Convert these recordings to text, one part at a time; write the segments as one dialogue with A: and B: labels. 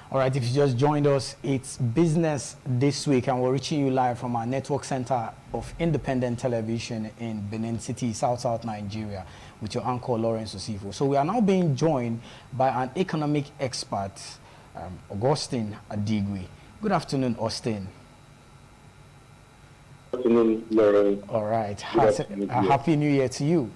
A: All right, if you just joined us, it's Business This Week, and we're reaching you live from our network center of independent television in Benin City, South Nigeria, with your anchor, Lawrence Osifo. So we are now being joined by an economic expert, Augustine Adigwe. Good afternoon, Austin.
B: Good afternoon, Lawrence.
A: All right. Happy New Year to you.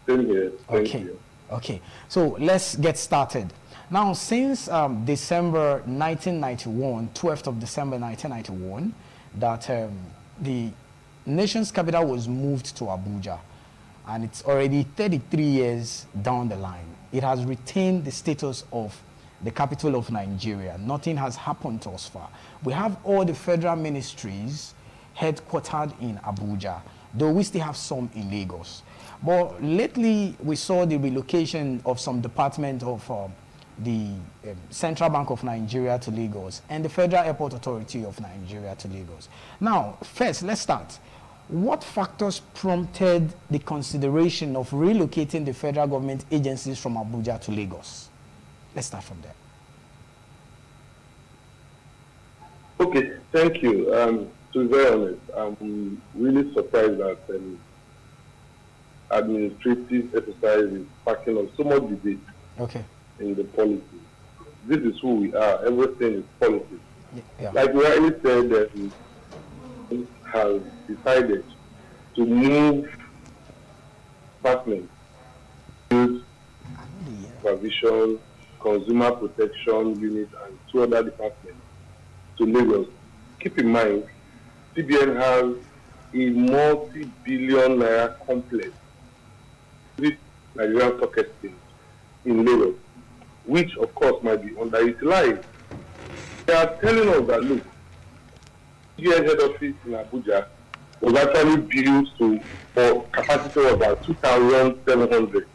B: Same here. Thank you.
A: Okay, so let's get started. Now, since December 1991, 12th of December 1991, that the nation's capital was moved to Abuja, and it's already 33 years down the line. It has retained the status of the capital of Nigeria. Nothing has happened to us far. We have all the federal ministries headquartered in Abuja, though we still have some in Lagos. But lately, we saw the relocation of some department of the Central Bank of Nigeria to Lagos and the Federal Airport Authority of Nigeria to Lagos. Now, first, let's start. What factors prompted the consideration of relocating the federal government agencies from Abuja to Lagos? Let's start from there.
B: Okay, thank you. To be very honest, I'm really surprised that administrative exercise is packing up so much debate in the policy. This is who we are. Everything is policy.
A: Yeah.
B: Like we already said, that we have decided to move departments, supervision, consumer protection unit, and 2 other departments to Lagos. Keep in mind, CBN has a multi-billion naira complex with Nigerian stock exchange in Lagos, which of course might be underutilized. They are telling us that, look, CBN head office in Abuja was actually built for capacity of about 2,700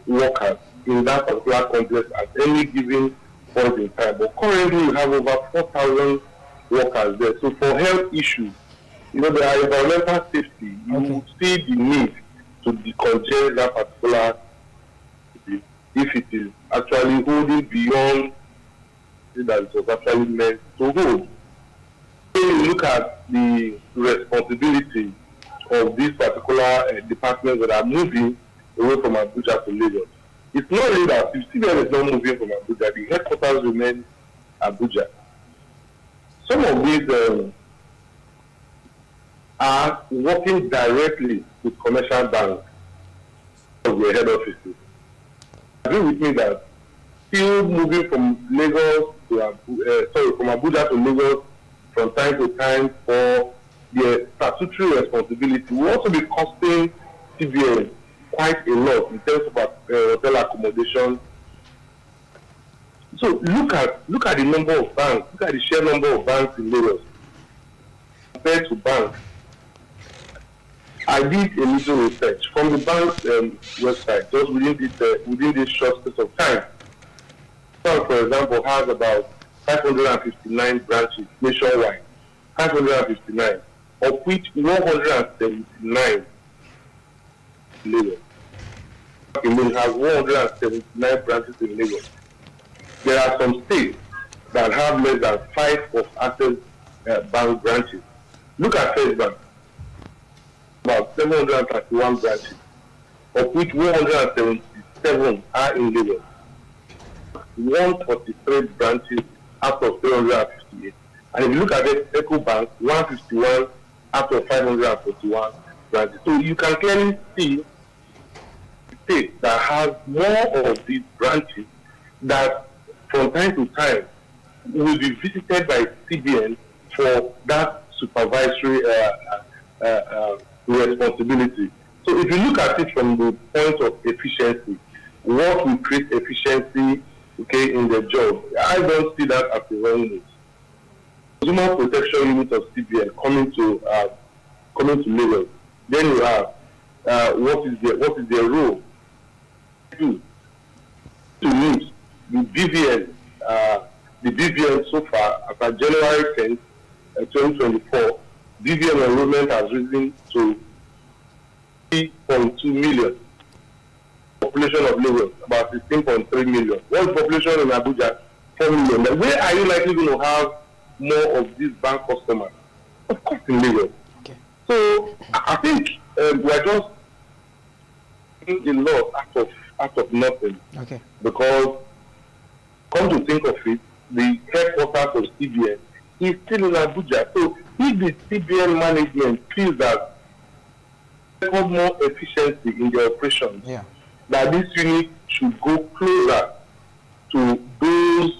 B: workers in that particular complex at any given point in time. But currently we have over 4,000 workers there. So for health issues, there are environmental safety, you will see the need to decongest that particular city if it is actually holding beyond that it was actually meant to hold. When you look at the responsibility of these particular departments that are moving away from Abuja to Lagos, it's not really that if CBN is not moving from Abuja, the headquarters remain Abuja. Some of these are working directly with commercial banks of their head offices. Agree with me that still moving from Lagos to from Abuja to Lagos from time to time for their statutory responsibility will also be costing CBN quite a lot in terms of hotel accommodation. So look at the number of banks, look at the sheer number of banks in Lagos compared to banks. I did a little research from the bank's website just within this short space of time. Bank, for example, has about 559 branches nationwide, 559, of which 179 in Lagos. It has 179 branches in Lagos. There are some states that have less than 5 of Access Bank branches. Look at First Bank, about 731 branches, of which 177 are in Lagos. 143 branches out of 358. And if you look at the Eco Bank, 151 out of 541 branches. So you can clearly see states that have more of these branches that from time to time will be visited by CBN for that supervisory responsibility. So if you look at it from the point of efficiency, what will create efficiency in the job, I don't see that as a wrong move. Consumer protection unit of CBN coming to Lagos. Then you have what is their role to use the BVN. The BVN so far, after January 10th, 2024, BVN enrollment has risen to 3.2 million. population of Lagos? About 16.3 million. What's the population in Abuja? 4 million. Then where are you likely going to have more of these bank customers? Of course, in Lagos.
A: Okay.
B: So I think we are just doing a lot out of nothing.
A: Okay.
B: Because come to think of it, the headquarters of CBN is still in Abuja. So if the CBN management feels that they have more efficiency in their operations, that this unit should go closer to those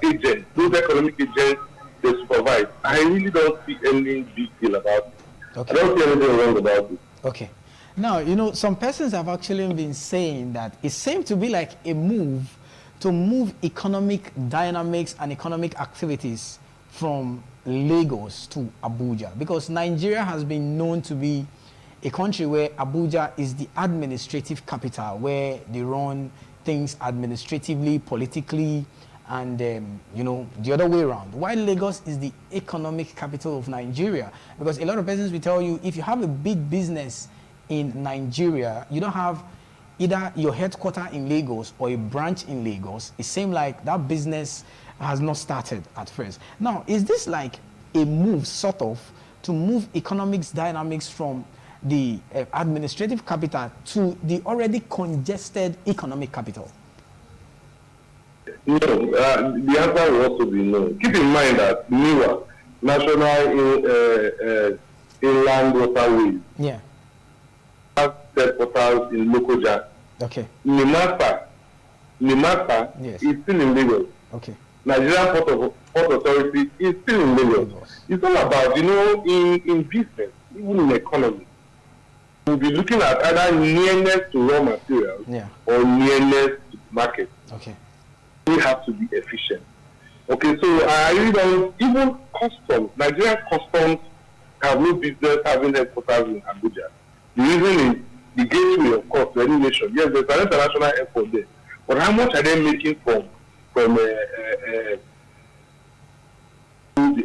B: agents, those economic agents they supervise, I really don't see any big deal about it. Okay. I don't see anything wrong about it.
A: Okay. Now, you know, some persons have actually been saying that it seemed to be like a move to move economic dynamics and economic activities from Lagos to Abuja, because Nigeria has been known to be a country where Abuja is the administrative capital, where they run things administratively, politically, and you know, the other way around. While Lagos is the economic capital of Nigeria, because a lot of persons will tell you, if you have a big business in Nigeria, you don't have either your headquarters in Lagos or a branch in Lagos. It seems like that business has not started at first. Now, is this like a move, sort of, to move economics dynamics from the administrative capital to the already congested economic capital?
B: No, the answer will also be no. Keep in mind that NIWA, National Inland Waterways, has headquarters in Lokoja.
A: Okay.
B: Nimata is still in Lagos.
A: Okay.
B: Nigerian Port Authority is still in Lagos. It's all about, you know, in business, even in economy, we'll be looking at either nearness to raw materials or nearness to market.
A: Okay.
B: We have to be efficient. Okay, so I really don't, even customs, Nigerian customs have no business having headquarters in Abuja. The reason is the gateway, of course, to any nation. Yes, there's an international airport there. But how much are they making from the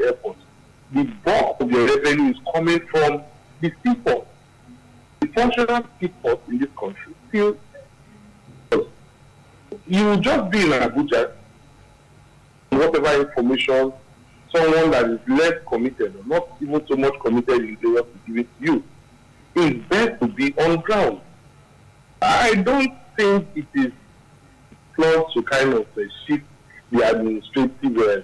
B: airport? The bulk of the revenue is coming from the seaport. The functional seaport in this country still, you will just be in Abuja, whatever information someone that is less committed, or not even so much committed in the work to give it to you, is best to be on ground. I don't think it is close to kind of shift the administrative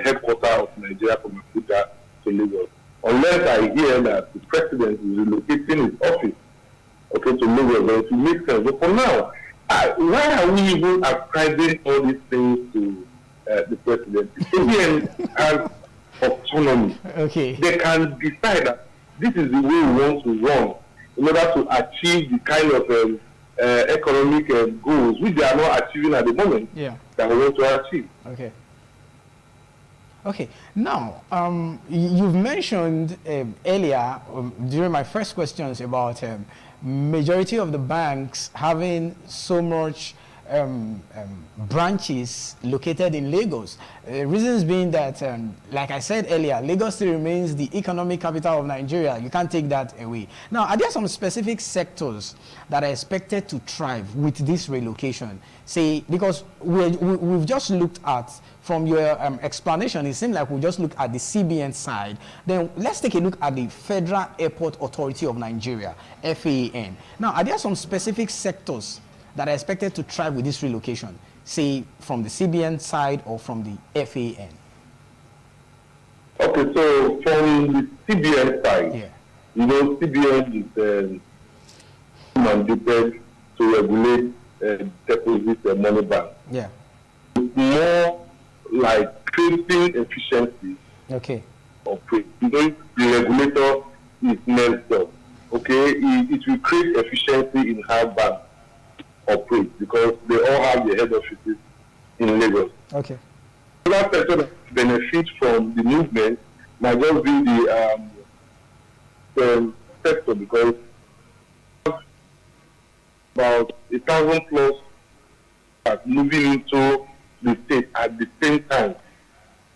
B: headquarters of Nigeria from Abuja to Lagos, unless I hear that the president is relocating his office, okay, to Lagos, then it will make sense. But for now, why are we even ascribing all these things to the president? The CBN has autonomy.
A: Okay.
B: They can decide that this is the way we want to run in order to achieve the kind of economic goals which they are not achieving at the moment that we want to achieve.
A: Okay. Okay. Now, you've mentioned earlier during my first questions about majority of the banks having so much branches located in Lagos. Reasons being that, like I said earlier, Lagos still remains the economic capital of Nigeria. You can't take that away. Now, are there some specific sectors that are expected to thrive with this relocation? Say, because we've just looked at, from your explanation, it seemed like we just looked at the CBN side. Then let's take a look at the Federal Airport Authority of Nigeria, FAAN. Now, are there some specific sectors that are expected to thrive with this relocation, say from the CBN side or from the FAAN?
B: Okay, so from the CBN side, you know, CBN is mandated to regulate deposit money bank.
A: Yeah.
B: It's more like creating efficiency.
A: Okay.
B: Of trade. Because the regulator is messed up. Okay, it will create efficiency in how banks operate because they all have their head offices in Lagos.
A: Okay.
B: Another sector that benefits from the movement might just be the sector because about 1,000 plus are moving into the state at the same time.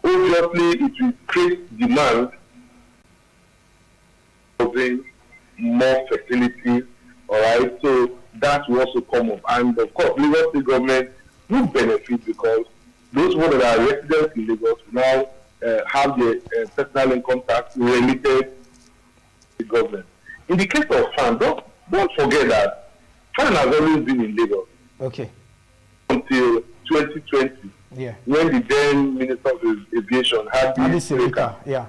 B: Obviously, it will create demand for more facilities. All right, so that will also come up. And of course, Lagos State government will benefit because those who are residents in Lagos will now have their personal income tax related to the government. In the case of FAAN, don't forget that FAAN has always been in Lagos.
A: Okay.
B: Until 2020.
A: Yeah.
B: When the then Minister of Aviation had this
A: yeah.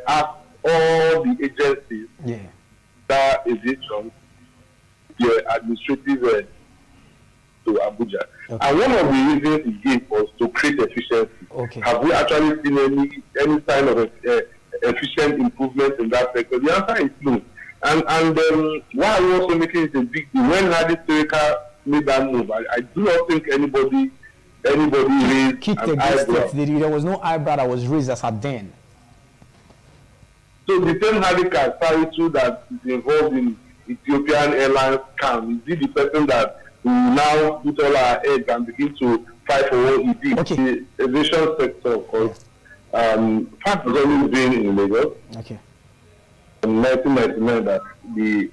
B: asked all the agencies that aviation, their administrative to Abuja. Okay. And one of the reasons he gave was to create efficiency.
A: Okay.
B: Have we actually seen any sign of efficient improvement in that sector? The answer is no. And why are we also making it a big deal? When Hadi Sirika made that move, I do not think anybody raised an eyebrow.
A: There was no eyebrow that was raised as at then.
B: So the same Hadi Sirika that is involved in Ethiopian Airlines scam, is he the person that will now put all our eggs and begin to fight for what he did?
A: Okay.
B: The aviation sector, of course, FAAN has always been in Lagos.
A: Okay.
B: In 1999, that the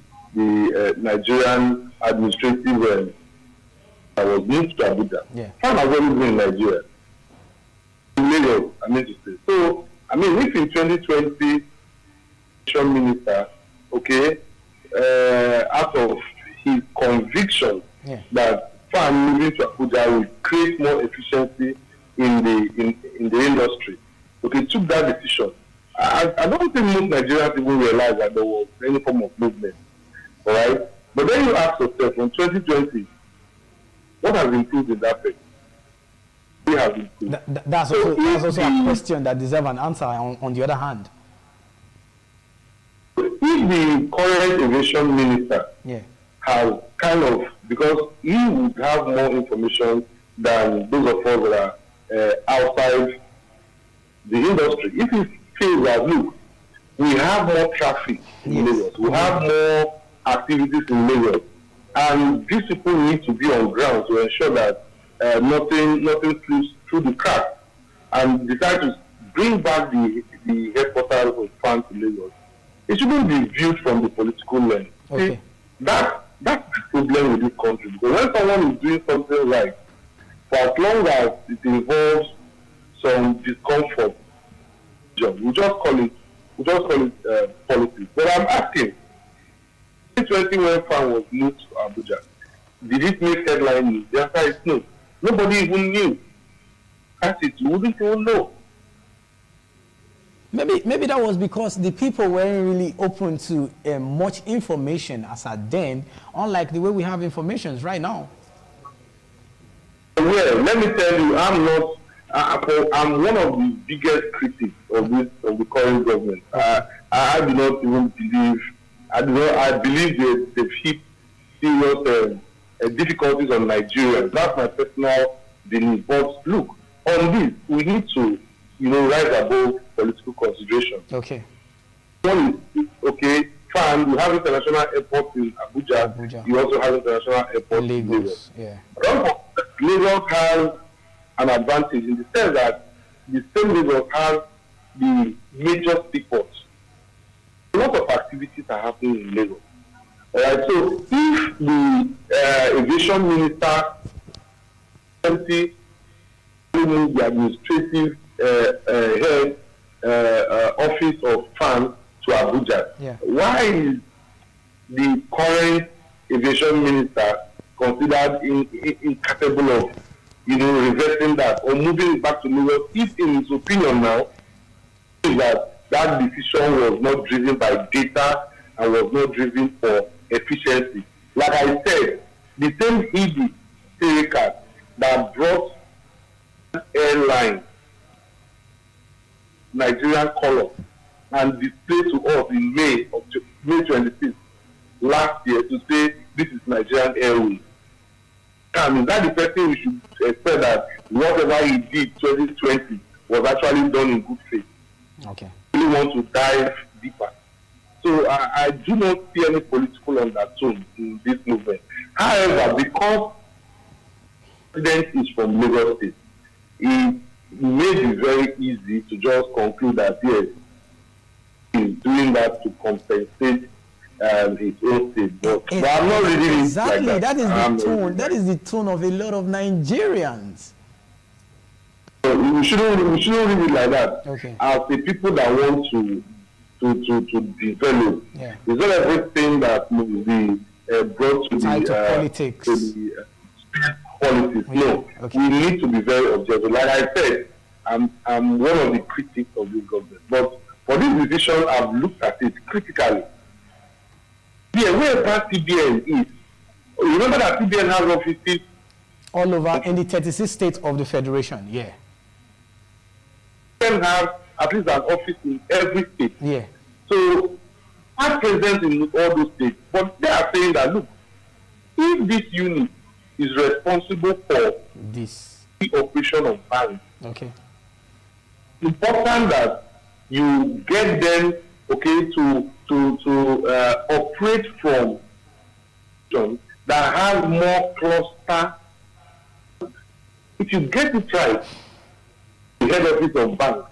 B: Nigerian administrative was moved to Abuja.
A: Yeah.
B: FAAN has always been in Nigeria. In Lagos, I mean to say. So, I mean, if in 2020, Minister, okay, out of his conviction that FAAN moving to Abuja will create more efficiency in the industry, okay, took that decision. I don't think most Nigerians even realize that there was any form of movement, all right? But then you ask yourself, in 2020, what has improved in that phase? What has improved?
A: That's also a question that deserves an answer on the other hand.
B: If the current aviation minister has kind of, because he would have more information than those of us that are outside the industry. If he feels that, look, we have more traffic in Lagos, we have more activities in Lagos, and these people need to be on ground to ensure that nothing slips through the cracks, and decide to bring back the headquarters of FAAN to Lagos. It shouldn't be viewed from the political lens.
A: Okay.
B: See, that's the problem with this country. Because when someone is doing something right, for as long as it involves some discomfort, we just call it politics. But I'm asking, in 2020 when FAAN was moved to Abuja, did it make headline news? The answer is no. Nobody even knew. That's it. You wouldn't even know.
A: Maybe that was because the people weren't really open to much information as at then, unlike the way we have information right now.
B: Well, let me tell you, I'm one of the biggest critics of the current government. I do not even believe. I believe they've hit serious difficulties on Nigerians. That's my personal belief. But look, on this, we need to, rise above political consideration.
A: Okay.
B: One is, okay, FAAN, you have international airport in Abuja. You also have international airport in Lagos.
A: Yeah.
B: Lagos has an advantage in the sense that the same Lagos has the major seaports. A lot of activities are happening in Lagos. All right, so if the aviation minister the administrative head office of FAAN to Abuja, why is the current aviation minister considered incapable of reversing that or moving it back to Lagos? If in his opinion now is that decision was not driven by data and was not driven for efficiency. Like I said, the same Hidi Sirika that brought airline Nigerian color and displayed to us in May 26th last year to say this is Nigerian Airways. I mean, that the person we should expect that whatever he did 2020 was actually done in good faith.
A: Okay.
B: We really want to dive deeper. So I do not see any political undertone in this movement. However, because the president is from Lagos State, it may be very easy to just conclude that yes, he's doing that to compensate its own state. But I'm not reading it
A: exactly
B: like
A: that is the tone. That is the tone of a lot of Nigerians.
B: So we shouldn't read it like that.
A: Okay.
B: As the people that want to develop,
A: Yeah.
B: it's not everything that must be brought to
A: Tied to
B: the
A: politics.
B: Politics.
A: Okay.
B: No,
A: Okay.
B: we need to be very objective. Like I said, I'm one of the critics of this government, but for this decision, I've looked at it critically. Yeah, wherever CBN is, remember that CBN has offices
A: All over in the 36 states of the federation. Yeah.
B: CBN has at least an office in every state.
A: Yeah.
B: So, are present in all those states, but they are saying that look, if this unit is responsible for
A: This.
B: the operation of banks,
A: Okay.
B: important that you get them to operate from that has more cluster. If you get it right, the head office of banks,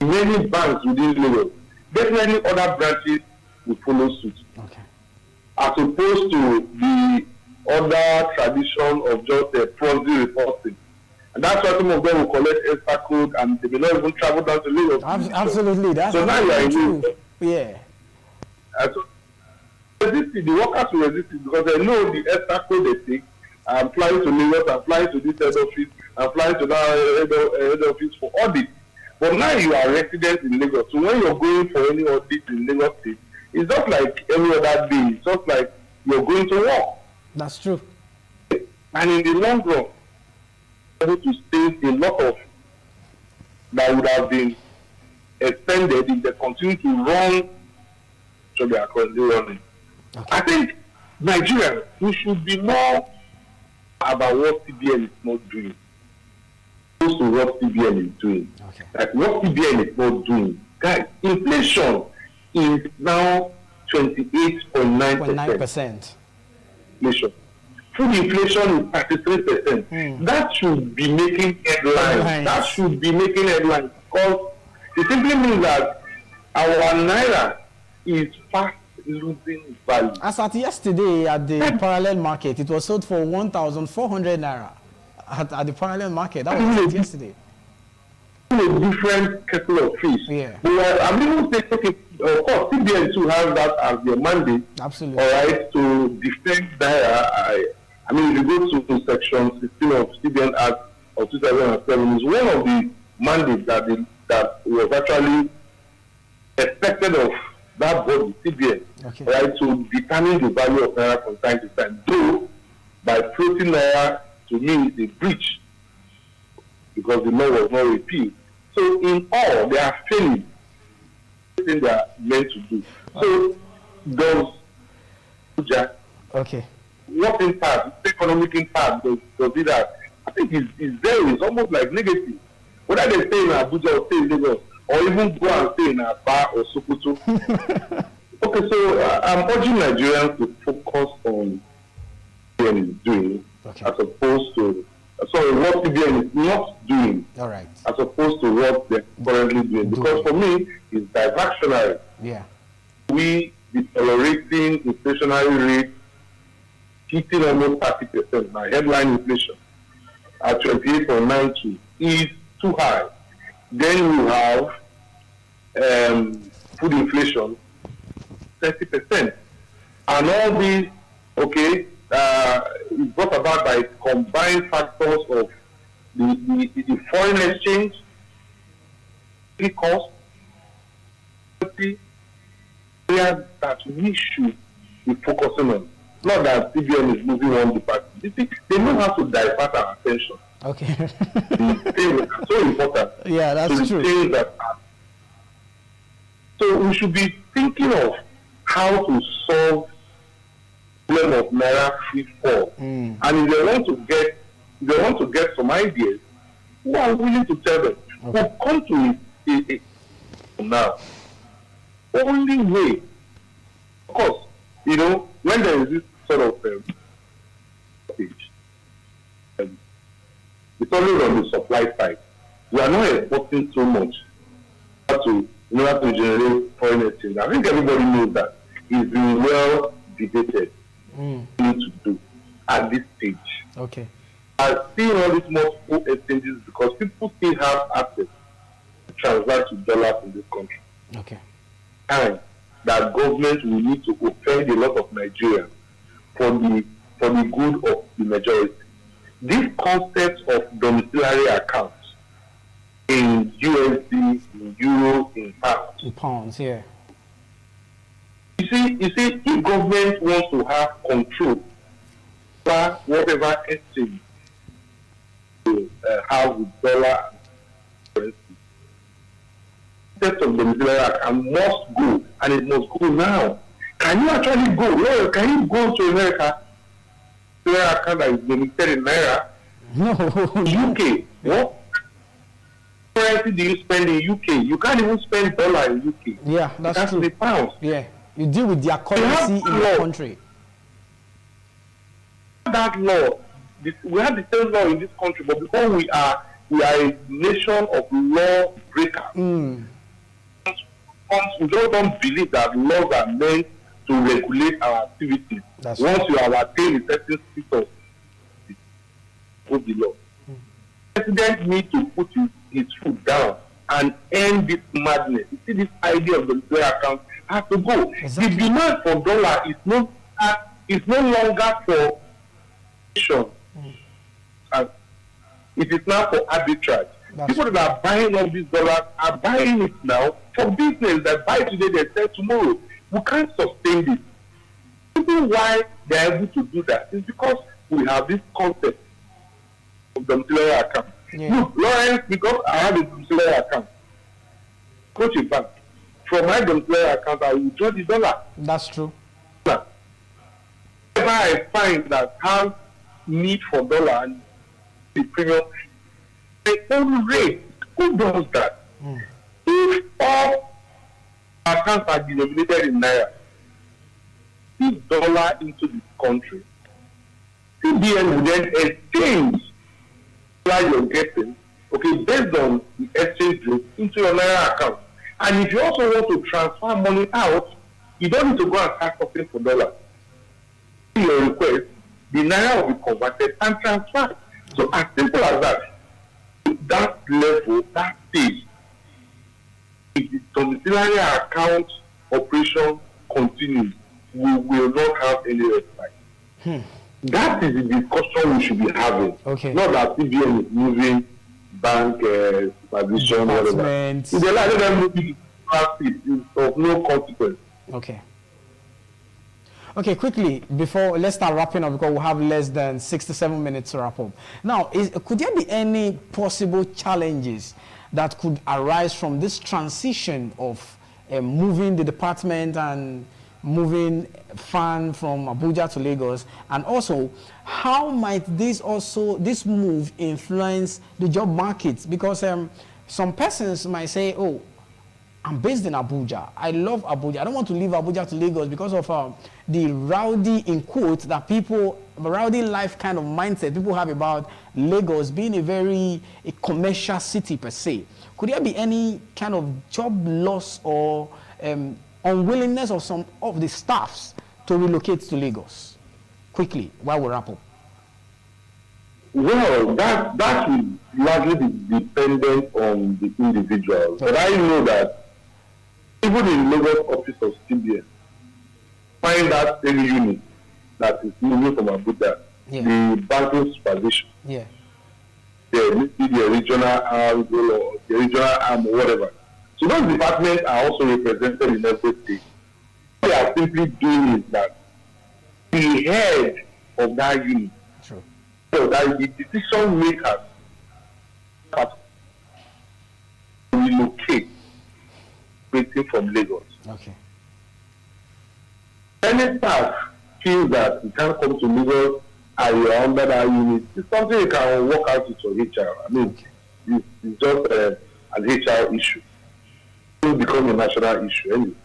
B: many banks within Lagos, definitely other branches will follow suit.
A: Okay.
B: As opposed to the other tradition of just a proxy reporting. And that's why some of them will collect extra code and they may not even travel down to Lagos.
A: Absolutely. That's
B: so now you are
A: true. Yeah.
B: So the workers will resist it because they know the extra code they take. I'm flying to Lagos, I'm flying to this head office, I'm flying to that head office for audit. But now you are resident in Lagos. So when you're going for any audit in Lagos State, it's just like every other day. It's just like you're going to work.
A: That's true.
B: And in the long run, able to save a lot of that would have been expended if they continue to run so they are currently running.
A: Okay.
B: I think Nigeria, we should be more about what CBN is not doing. Close to what CBN is doing.
A: Okay.
B: Like what CBN is not doing. Guys, inflation is now 28.9%. Inflation. Food inflation is 33%. That should be making headlines. That should be making headlines because it simply means that our naira is fast losing value.
A: As at yesterday at the parallel market, it was sold for 1,400 naira at the parallel market. That was yesterday.
B: A different kettle of fish.
A: Yeah.
B: But I'm even saying, okay, of course, CBN too has that as their mandate.
A: Absolutely.
B: All right, to defend naira. I mean, if you go to section 16 of CBN Act of 2007, is one of the mandates that was actually expected of that body, CBN,
A: okay,
B: right, to determine the value of naira from time to time. Though, by floating naira, to me, is a breach because the law was not repealed. So, in all, they are failing everything they are meant to do. So,
A: okay,
B: what impact, economic impact does it have? I think it's there. It's almost like negative. Whether they stay in Abuja or stay in Lagos, or even go and stay in Aba or Sokoto. Okay, so I'm urging Nigerians to focus on what CBN is doing,
A: okay,
B: as opposed to what CBN is not doing,
A: all right,
B: as opposed to what they're currently doing. Because for me, it's diversionary.
A: Yeah.
B: We decelerating inflationary rate hitting almost 30%. My headline inflation at 28.92 is too high. Then you have food inflation 30%, and all these is brought about by combined factors of the foreign exchange, the cost, areas that we should be focusing on. Not that CBN is moving on department. You see, they know how to divert our attention.
A: Okay.
B: The things are so important.
A: Yeah, that's true.
B: Things that are. So we should be thinking of how to solve the problem of naira free fall. And if they want to get some ideas, who are willing to tell them? Okay. We'll come to it now. Only way, of course, when there is this sort of stage, it's always on the supply side. We are not exporting so much in order to generate foreign exchange. I think everybody knows that. is been well debated to do at this stage.
A: Okay.
B: I'm seeing all these multiple exchanges because people still have access to transact with dollars in this country.
A: Okay.
B: And that government will need to offend a lot of Nigerians for the good of the majority. This concept of domiciliary accounts in USD, in Euro, in pounds.
A: In pounds, yeah.
B: You see, if government wants to have control over whatever exchange to have with dollar and currency, concept of domiciliary account must go, and it must go now. Can you actually go? No, can you go to America? Domiciliary account that is domiciliary in Naira?
A: No.
B: UK, what currency do you spend in UK? You can't even spend dollar in UK.
A: Yeah, that's true.
B: Pounds.
A: Yeah, you deal with their currency in the country.
B: That law, we have the same law in this country, but because we are a nation of law breakers. We don't believe that laws are meant to regulate our activities. Once you have attained a certain status, put the law. The president needs to put his foot down and end this madness. You see, this idea of the player account has to go. Exactly. The demand for dollar is no longer for nation. And it is now for arbitrage. People that are buying all these dollars are buying it now for business that buy today, they sell tomorrow. We can't sustain this. The reason why they are able to do that is because we have this concept of domiciliary account. Yeah. Look, Lawrence, because I have a domiciliary account, go to a bank. From my domiciliary account, I will withdraw the dollar.
A: That's true.
B: Whenever I find that have need for dollar and the premium, the own rate, who does that? If all accounts are denominated in Naira, if dollar into this country, CBN will then exchange what you're getting, okay, based on the exchange rate into your Naira account. And if you also want to transfer money out, you don't need to go and start something for dollars. In your request, the Naira will be converted and transferred. So as simple as that. That level, that stage, if the domiciliary account operation continues, we will not have any respite. That is the discussion we should be having. Okay. Not that CBN is moving bank supervision, whatever. If they let them move it, it's of no consequence.
A: Okay. Okay, quickly, let's start wrapping up because we have less than 67 minutes to wrap up. Now, could there be any possible challenges that could arise from this transition of moving the department and moving FAAN from Abuja to Lagos? And also, how might this move influence the job market? Because some persons might say, oh, I'm based in Abuja. I love Abuja. I don't want to leave Abuja to Lagos because of the rowdy, in quotes, rowdy life kind of mindset people have about Lagos being a commercial city per se. Could there be any kind of job loss or unwillingness of some of the staffs to relocate to Lagos? Quickly, while we wrap up.
B: Well, that will largely be dependent on the individual. But I know that even in Lagos office of CBN, find that any unit that is moving from Abuja, the banking supervision, the regional arm or the regional arm or whatever. So those departments are also represented in every state. What they are simply doing is that the head of that unit, so that the decision makers relocate waiting from Lagos.
A: Okay.
B: Any staff feels that you can't come to Lagos and you're under that unit, it's something you can work out with your HR. I mean, it's just an HR issue. It will become a national issue anyway.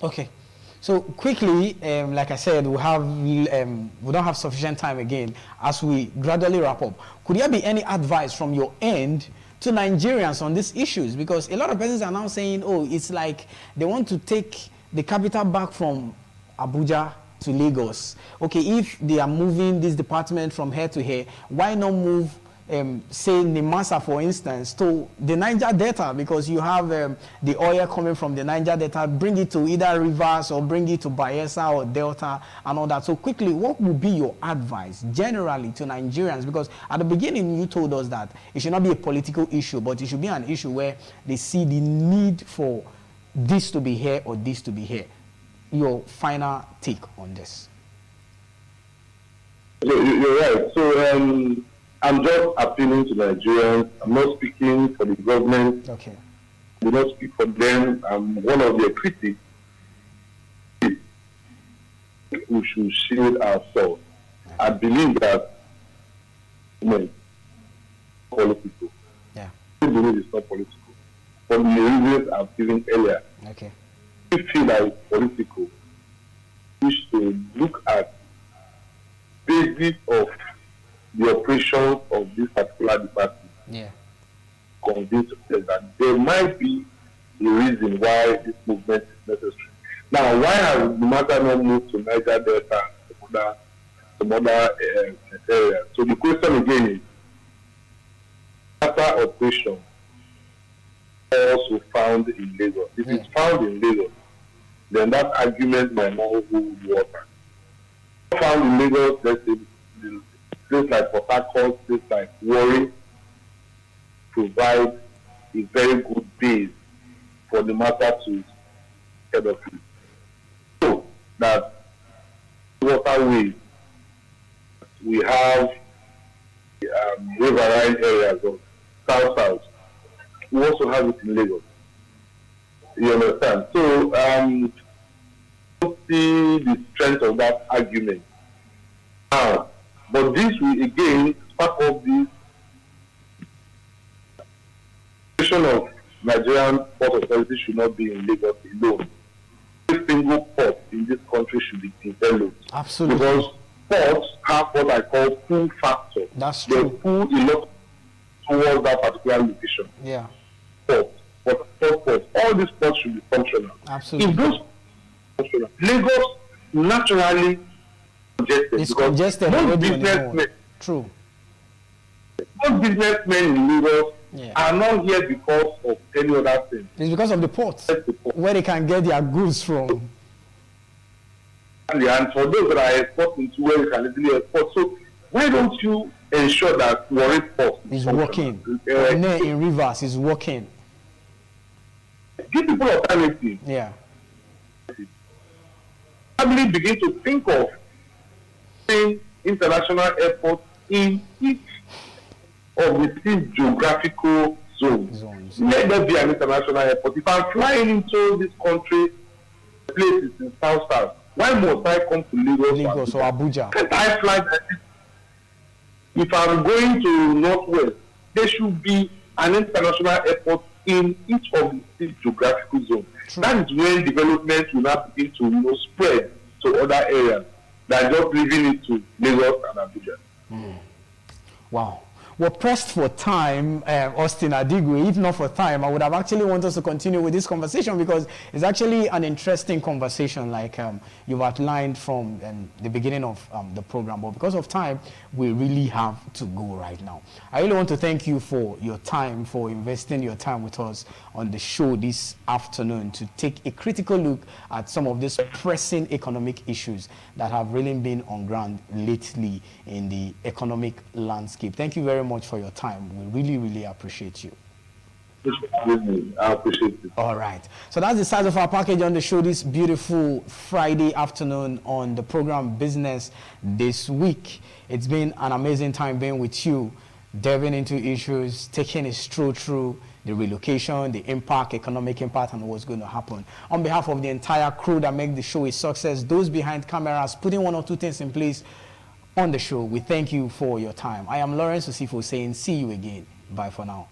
A: Okay. So quickly, like I said, we don't have sufficient time again as we gradually wrap up. Could there be any advice from your end to Nigerians on these issues? Because a lot of persons are now saying, oh, it's like they want to take the capital back from Abuja to Lagos. Okay, if they are moving this department from here to here, why not move, say, Nimasa, for instance, to the Niger Delta? Because you have the oil coming from the Niger Delta, bring it to either rivers or bring it to Bayelsa or Delta and all that. So quickly, what would be your advice generally to Nigerians? Because at the beginning, you told us that it should not be a political issue, but it should be an issue where they see the need for this to be here or this to be here. Your final take on this.
B: You're right. So I'm just appealing to Nigerians. I'm not speaking for the government.
A: Okay.
B: I do not speak for them. I'm one of their critics. We should shield ourselves. I believe that political.
A: Yeah.
B: I believe it's not political. For the reasons I've given earlier.
A: Okay.
B: We feel that it's political. We should look at the basis of the operations of this particular department.
A: Yeah.
B: Convince us that there might be a reason why this movement is necessary. Now, why has the matter not moved to Niger Delta and some other areas? So the question again is, matter operation also found in Lagos. If it's found in Lagos, then that argument might not hold water. Found in Lagos, let's say, places like Port Harcourt, places like Warri, provide a very good base for the matter to head of it. So that waterways, we have riverine areas of south. We also have it in Lagos. You understand? So don't see the strength of that argument now. But this will again part of this question of Nigerian port authority should not be in Lagos alone. Every single port in this country should be developed.
A: Absolutely.
B: Because ports have what I call pull factor.
A: That's true.
B: They pull a lot towards that particular location.
A: Yeah.
B: Ports. All these ports should be functional.
A: Absolutely.
B: If those functional, Lagos naturally congested.
A: It's congested already on its own. True.
B: Most businessmen in Lagos are not here because of any other thing.
A: It's because of the ports, where they can get their goods from.
B: And for those that are exporting to where you can easily export. So why don't you ensure that Warri Port
A: is working? In rivers is working.
B: Give people alternative.
A: Yeah.
B: Family begin to think of international airports in each of the six geographical zones. Let there be an international airport. If I'm flying into this country, places in south, why must I come to Lagos
A: or Abuja?
B: Can't I fly? If I'm going to Northwest, there should be an international airport in each of the six geographical zones.
A: True.
B: That is when development will now begin to spread to other areas than just leaving it to Lagos and Abuja.
A: Wow. We're pressed for time, Austin Adigwe. If not for time, I would have actually wanted us to continue with this conversation because it's actually an interesting conversation like you've outlined from the beginning of the program. But because of time, we really have to go right now. I really want to thank you for your time, for investing your time with us on the show this afternoon to take a critical look at some of these pressing economic issues that have really been on ground lately in the economic landscape. Thank you very much for your time. We really, really appreciate you.
B: I appreciate it.
A: All right. So that's the size of our package on the show this beautiful Friday afternoon on the program Business This Week. It's been an amazing time being with you, delving into issues, taking a stroll through the relocation, the impact, economic impact, and what's going to happen. On behalf of the entire crew that make the show a success, those behind cameras, putting one or two things in place on the show, we thank you for your time. I am Lawrence Osifo saying see you again. Bye for now.